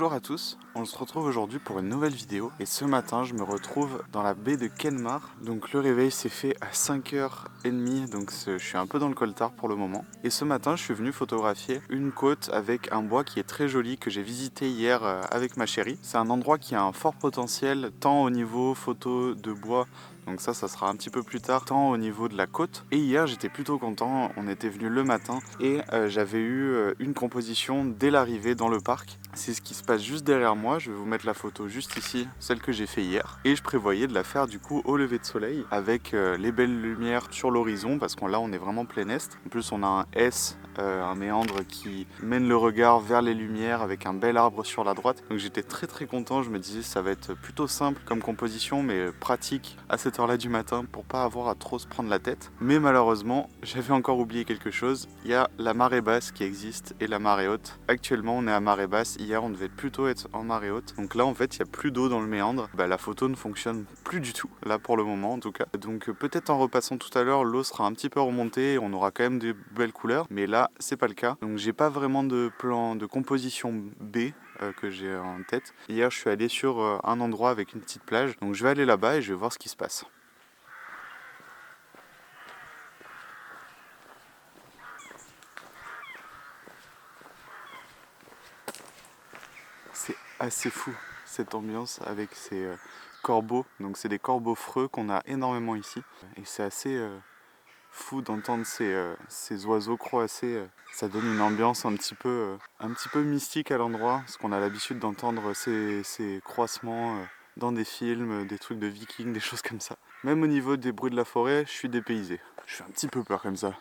Bonjour à tous, on se retrouve aujourd'hui pour une nouvelle vidéo et ce matin je me retrouve dans la baie de Kenmare. Donc le réveil s'est fait à 5h30, donc je suis un peu dans le coltard pour le moment. Et ce matin je suis venu photographier une côte avec un bois qui est très joli que j'ai visité hier avec ma chérie. C'est un endroit qui a un fort potentiel tant au niveau photo de bois, donc ça sera un petit peu plus tard, tant au niveau de la côte. Et hier j'étais plutôt content, on était venu le matin et j'avais eu une composition dès l'arrivée dans le parc. C'est ce qui se passe juste derrière moi, je vais vous mettre la photo juste ici, celle que j'ai fait hier. Et je prévoyais de la faire du coup au lever de soleil avec les belles lumières sur l'horizon parce que là on est vraiment plein est. En plus on a un S, un méandre qui mène le regard vers les lumières avec un bel arbre sur la droite. Donc j'étais très content, je me disais ça va être plutôt simple comme composition mais pratique à cette heure là du matin pour pas avoir à trop se prendre la tête. Mais malheureusement j'avais encore oublié quelque chose, il y a la marée basse qui existe et la marée haute. Actuellement on est à marée basse. Hier on devait plutôt être en marée haute, donc là en fait il n'y a plus d'eau dans le méandre, la photo ne fonctionne plus du tout, là pour le moment en tout cas. Donc peut-être en repassant tout à l'heure l'eau sera un petit peu remontée et on aura quand même des belles couleurs, mais là c'est pas le cas. Donc j'ai pas vraiment de plan de composition B que j'ai en tête. Hier je suis allé sur un endroit avec une petite plage, donc je vais aller là-bas et je vais voir ce qui se passe. C'est assez fou cette ambiance avec ces corbeaux, donc c'est des corbeaux freux qu'on a énormément ici et c'est assez fou d'entendre ces oiseaux croasser, ça donne une ambiance un petit peu mystique à l'endroit parce qu'on a l'habitude d'entendre ces croissements dans des films, des trucs de vikings, des choses comme ça. Même au niveau des bruits de la forêt, je suis dépaysé, je suis un petit peu peur comme ça.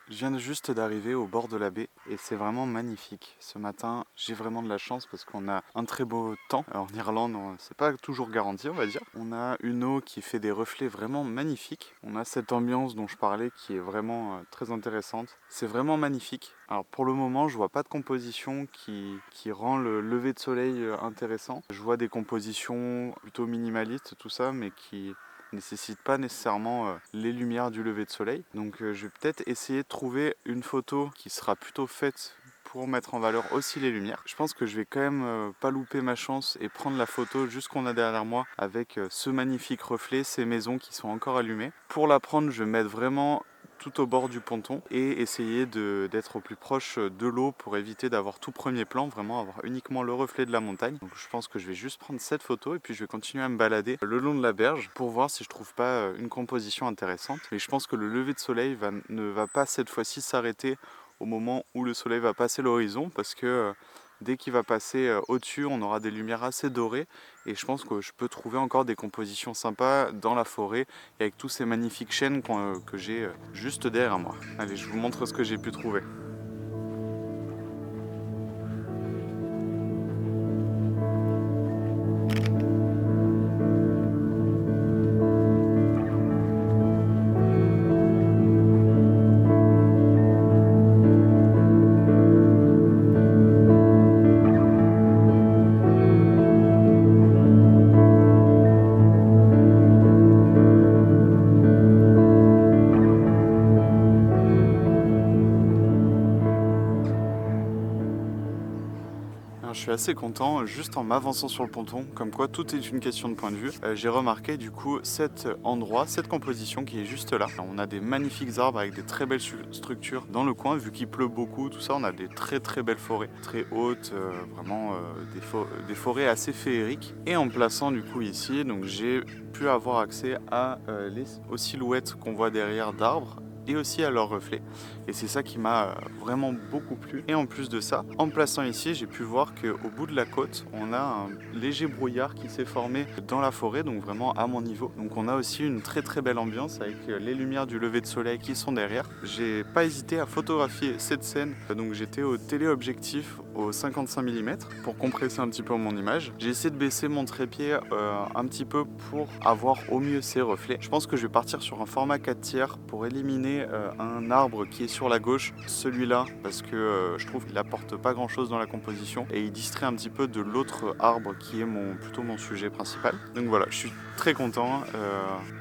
Je viens juste d'arriver au bord de la baie et c'est vraiment magnifique. Ce matin, j'ai vraiment de la chance parce qu'on a un très beau temps. En Irlande, c'est pas toujours garanti, on va dire. On a une eau qui fait des reflets vraiment magnifiques. On a cette ambiance dont je parlais qui est vraiment très intéressante. C'est vraiment magnifique. Alors pour le moment, je vois pas de composition qui rend le lever de soleil intéressant. Je vois des compositions plutôt minimalistes, tout ça, mais qui nécessite pas nécessairement les lumières du lever de soleil. Donc je vais peut-être essayer de trouver une photo qui sera plutôt faite pour mettre en valeur aussi les lumières. Je pense que je vais quand même pas louper ma chance et prendre la photo juste qu'on a derrière moi avec ce magnifique reflet, ces maisons qui sont encore allumées. Pour la prendre, je vais mettre vraiment tout au bord du ponton et essayer d'être au plus proche de l'eau pour éviter d'avoir tout premier plan, vraiment avoir uniquement le reflet de la montagne. Donc je pense que je vais juste prendre cette photo et puis je vais continuer à me balader le long de la berge pour voir si je trouve pas une composition intéressante. Mais je pense que le lever de soleil ne va pas cette fois-ci s'arrêter au moment où le soleil va passer l'horizon parce que dès qu'il va passer au-dessus, on aura des lumières assez dorées et je pense que je peux trouver encore des compositions sympas dans la forêt et avec tous ces magnifiques chênes que j'ai juste derrière moi. Allez, je vous montre ce que j'ai pu trouver. Je suis assez content, juste en m'avançant sur le ponton, comme quoi tout est une question de point de vue. J'ai remarqué du coup cet endroit, cette composition qui est juste là. On a des magnifiques arbres avec des très belles structures dans le coin, vu qu'il pleut beaucoup, tout ça, on a des très belles forêts, très hautes, vraiment des forêts assez féeriques. Et en plaçant du coup ici, donc j'ai pu avoir accès aux silhouettes qu'on voit derrière d'arbres et aussi à leur reflet. Et c'est ça qui m'a vraiment beaucoup plu. Et en plus de ça, en me plaçant ici, j'ai pu voir qu'au bout de la côte, on a un léger brouillard qui s'est formé dans la forêt, donc vraiment à mon niveau. Donc on a aussi une très très belle ambiance avec les lumières du lever de soleil qui sont derrière. J'ai pas hésité à photographier cette scène, donc j'étais au téléobjectif au 55 mm pour compresser un petit peu mon image. J'ai essayé de baisser mon trépied un petit peu pour avoir au mieux ces reflets. Je pense que je vais partir sur un format 4/3 pour éliminer un arbre qui est sur la gauche, celui-là, parce que je trouve qu'il apporte pas grand chose dans la composition et il distrait un petit peu de l'autre arbre qui est plutôt mon sujet principal. Donc voilà, je suis très content.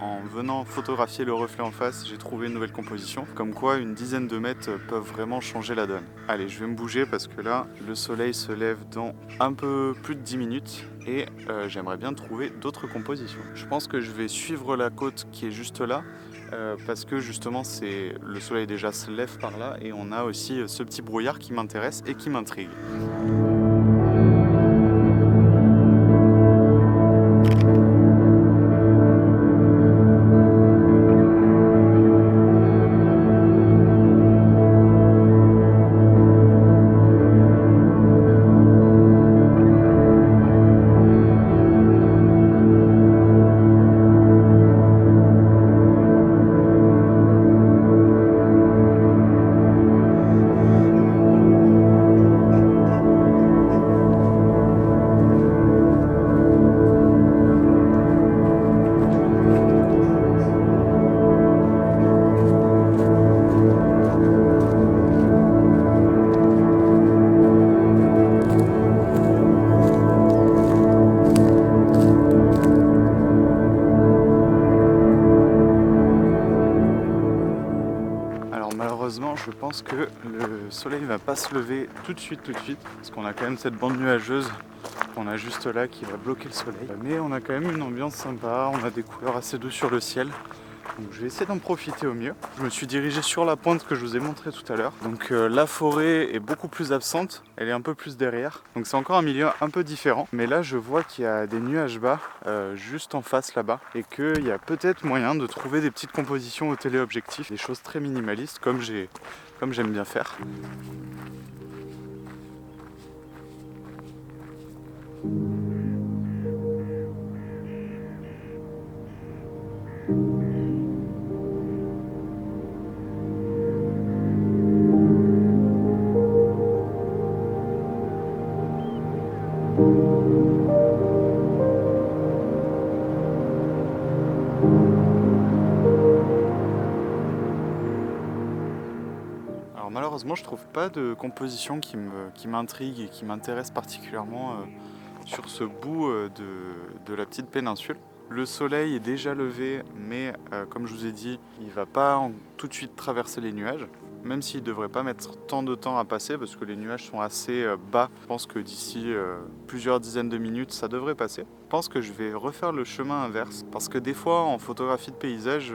En venant photographier le reflet en face, j'ai trouvé une nouvelle composition. Comme quoi, une dizaine de mètres peuvent vraiment changer la donne. Allez, je vais me bouger parce que là, le soleil se lève dans un peu plus de 10 minutes et j'aimerais bien trouver d'autres compositions. Je pense que je vais suivre la côte qui est juste là parce que justement, le soleil déjà se lève par là et on a aussi ce petit brouillard qui m'intéresse et qui m'intrigue. Malheureusement, je pense que le soleil ne va pas se lever tout de suite, parce qu'on a quand même cette bande nuageuse qu'on a juste là qui va bloquer le soleil. Mais on a quand même une ambiance sympa, on a des couleurs assez douces sur le ciel. Donc je vais essayer d'en profiter au mieux. Je me suis dirigé sur la pointe que je vous ai montré tout à l'heure. Donc la forêt est beaucoup plus absente, elle est un peu plus derrière. Donc c'est encore un milieu un peu différent. Mais là je vois qu'il y a des nuages bas juste en face là-bas. Et qu'il y a peut-être moyen de trouver des petites compositions au téléobjectif. Des choses très minimalistes comme j'aime bien faire. Alors malheureusement je trouve pas de composition qui m'intrigue et qui m'intéresse particulièrement sur ce bout de la petite péninsule. Le soleil est déjà levé mais comme je vous ai dit il va pas tout de suite traverser les nuages. Même s'il ne devrait pas mettre tant de temps à passer parce que les nuages sont assez bas. Je pense que d'ici plusieurs dizaines de minutes, ça devrait passer. Je pense que je vais refaire le chemin inverse parce que des fois, en photographie de paysage,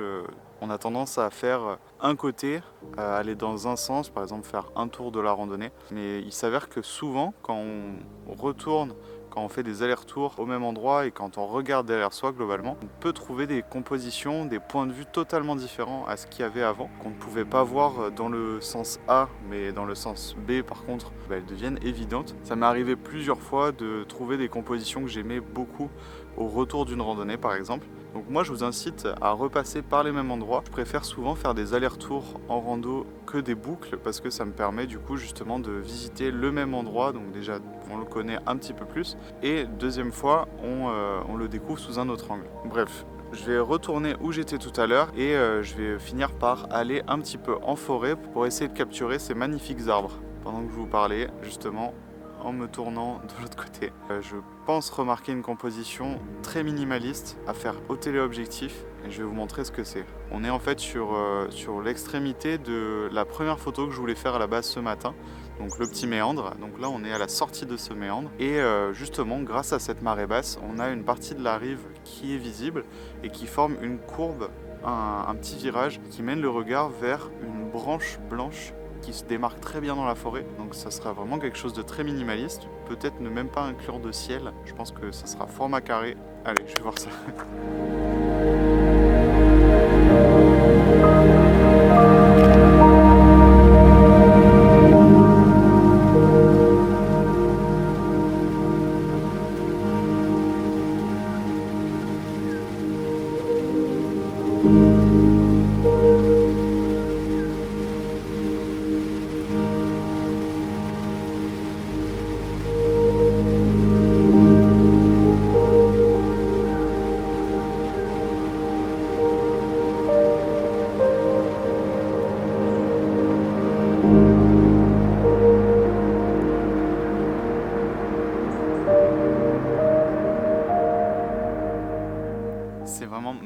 on a tendance à faire un côté, à aller dans un sens, par exemple faire un tour de la randonnée. Mais il s'avère que souvent, quand on retourne, quand on fait des allers-retours au même endroit et quand on regarde derrière soi globalement, on peut trouver des compositions, des points de vue totalement différents à ce qu'il y avait avant, qu'on ne pouvait pas voir dans le sens A, mais dans le sens B par contre, elles deviennent évidentes. Ça m'est arrivé plusieurs fois de trouver des compositions que j'aimais beaucoup au retour d'une randonnée par exemple. Donc moi je vous incite à repasser par les mêmes endroits. Je préfère souvent faire des allers-retours en rando que des boucles parce que ça me permet du coup justement de visiter le même endroit. Donc déjà on le connaît un petit peu plus et deuxième fois on le découvre sous un autre angle. Bref, je vais retourner où j'étais tout à l'heure et je vais finir par aller un petit peu en forêt pour essayer de capturer ces magnifiques arbres. Pendant que je vous parlais justement en me tournant de l'autre côté. Je pense remarquer une composition très minimaliste à faire au téléobjectif et je vais vous montrer ce que c'est. On est en fait sur l'extrémité de la première photo que je voulais faire à la base ce matin, donc le petit méandre. Donc là on est à la sortie de ce méandre et justement grâce à cette marée basse on a une partie de la rive qui est visible et qui forme une courbe, un petit virage qui mène le regard vers une branche blanche qui se démarque très bien dans la forêt, donc ça sera vraiment quelque chose de très minimaliste, peut-être ne même pas inclure de ciel, je pense que ça sera format carré. Allez, je vais voir ça.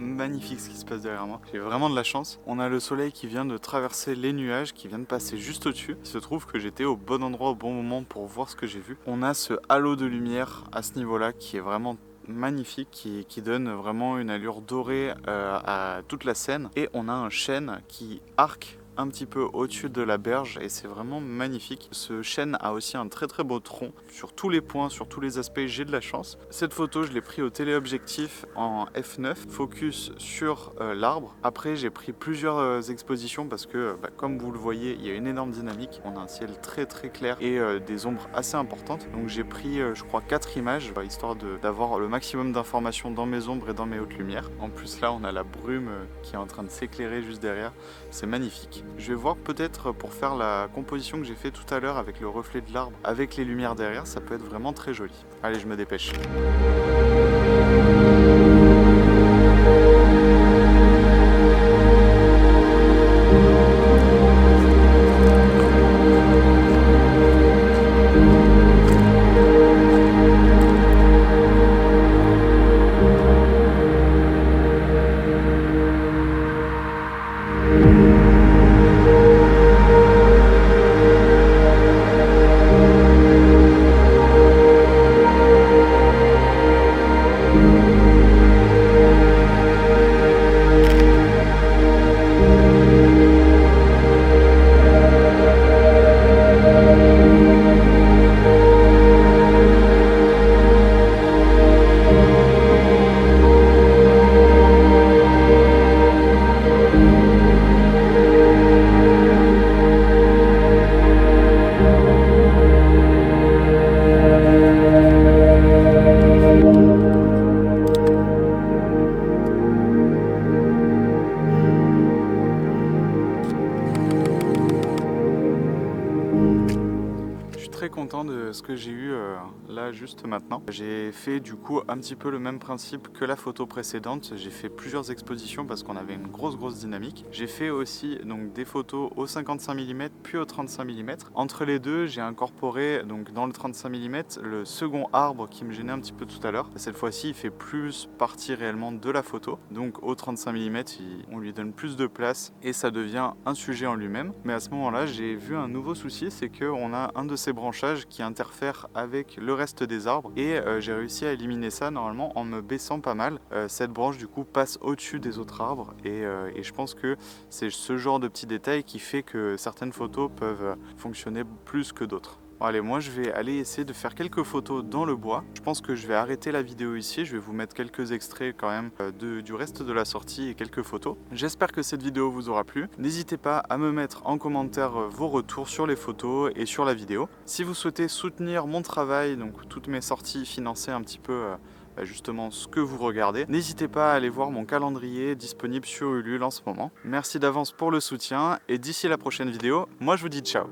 magnifique ce qui se passe derrière moi. J'ai vraiment de la chance. On a le soleil qui vient de traverser les nuages, qui vient de passer juste au-dessus. Il se trouve que j'étais au bon endroit au bon moment pour voir ce que j'ai vu. On a ce halo de lumière à ce niveau-là qui est vraiment magnifique, qui donne vraiment une allure dorée à toute la scène. Et on a un chêne qui arque un petit peu au-dessus de la berge et c'est vraiment magnifique. Ce chêne a aussi un très très beau tronc. Sur tous les points, sur tous les aspects, j'ai de la chance. Cette photo, je l'ai prise au téléobjectif en f9, focus sur l'arbre. Après, j'ai pris plusieurs expositions parce que, comme vous le voyez, il y a une énorme dynamique. On a un ciel très très clair et des ombres assez importantes. Donc j'ai pris, je crois, 4 images, histoire d'avoir le maximum d'informations dans mes ombres et dans mes hautes lumières. En plus là, on a la brume qui est en train de s'éclairer juste derrière. C'est magnifique. Je vais voir peut-être pour faire la composition que j'ai fait tout à l'heure avec le reflet de l'arbre, avec les lumières derrière, ça peut être vraiment très joli. Allez, je me dépêche. Très content de ce que j'ai eu là juste maintenant. J'ai fait du coup un petit peu le même principe que la photo précédente. J'ai fait plusieurs expositions parce qu'on avait une grosse dynamique. J'ai fait aussi donc des photos au 55 mm puis au 35 mm. Entre les deux, j'ai incorporé donc dans le 35 mm le second arbre qui me gênait un petit peu tout à l'heure. Cette fois-ci, il fait plus partie réellement de la photo. Donc au 35 mm, on lui donne plus de place et ça devient un sujet en lui-même. Mais à ce moment-là, j'ai vu un nouveau souci, c'est qu'on a un de ces branchages qui interfère avec le reste des arbres et j'ai réussi à éliminer ça normalement en me baissant pas mal. Cette branche du coup passe au-dessus des autres arbres et je pense que c'est ce genre de petits détails qui fait que certaines photos peuvent fonctionner plus que d'autres. Bon, allez, moi je vais aller essayer de faire quelques photos dans le bois. Je pense que je vais arrêter la vidéo ici. Je vais vous mettre quelques extraits quand même du reste de la sortie et quelques photos. J'espère que cette vidéo vous aura plu. N'hésitez pas à me mettre en commentaire vos retours sur les photos et sur la vidéo. Si vous souhaitez soutenir mon travail, donc toutes mes sorties, financer un petit peu justement ce que vous regardez, n'hésitez pas à aller voir mon calendrier disponible sur Ulule en ce moment. Merci d'avance pour le soutien et d'ici la prochaine vidéo, moi je vous dis ciao.